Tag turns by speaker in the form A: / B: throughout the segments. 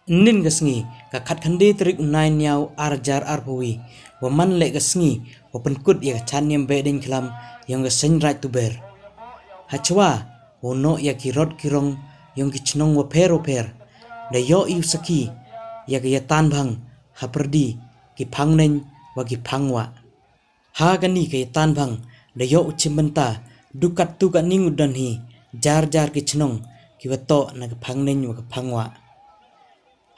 A: nin gasngi ka khat khande trik unai nyau arjar arpawi wa man le gasngi wa penkut ya chanyam Behdeiñkhlam Seiñraij tuber hachwa wono ya kirot kirong yang kichnong wa per da yo yu saki ya Iatan Bhang haperdi ki Phang Neiñ wa ki Phangwa ha gani ke Iatan Bhang da yo uchimbenta dukat tu ka ningudan hi jar kichnong ki wato na ki Phang Neiñ wa ki Phangwa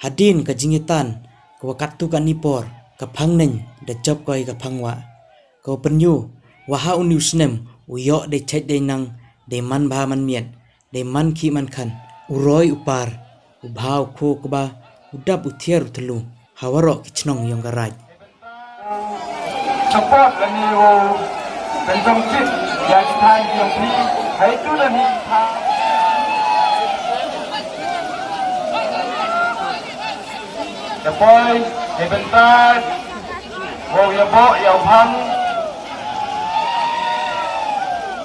A: hadin ka jingitan ka wakat tu ka nipor ka Phang Neiñ da job koi ka Phangwa ka penyu wa ha uniu snem uyo de chet de nang de man ba man miet de man ki man khan uroi upar ubhau kho kba udap uthier utlu hawaro kichnong yong garaj
B: support la ni wo ben jong chit ya thai yong phi hai tu la ni tha the boy de ben ta wo ya bo ya phang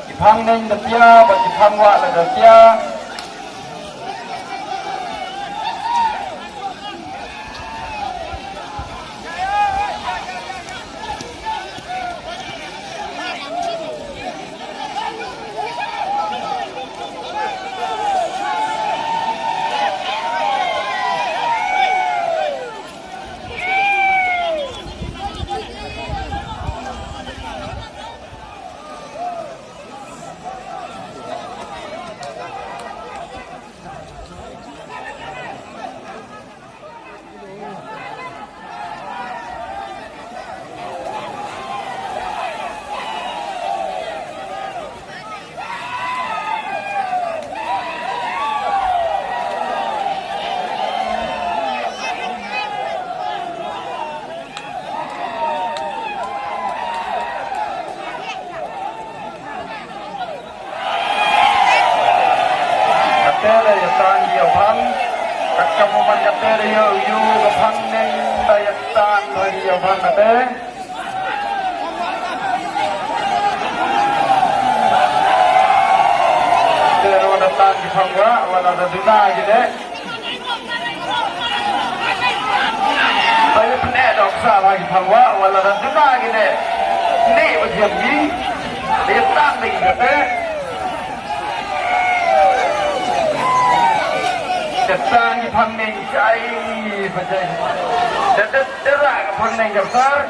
B: ki Phang Neiñ da pia ba ki Phangwa la da pia Kamu menyetir yu ke Phang Neiñ Iatan Bhang ate. Tero datang di Phangwa wala da duna gide. Saya pernah dok sa lagi Phangwa wala da duna gide. Ni bagian ni dia tak ni ate. Datang di Phang Neiñ cai bajai. Dapat derak ke Phang Neiñ besar.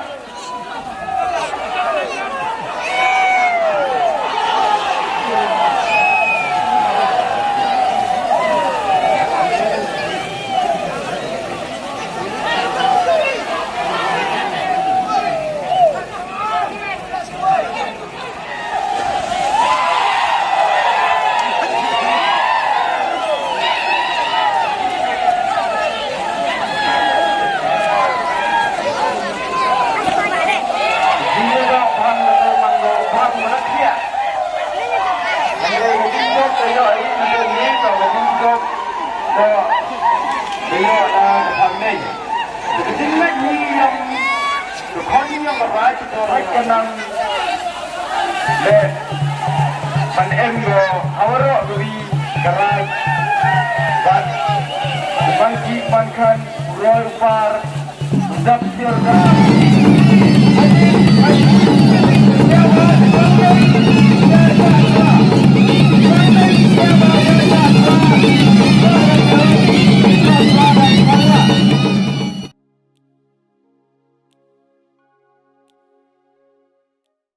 B: Kenang le pan engo awaro wi garai bat bangki pankan roy par dap sirga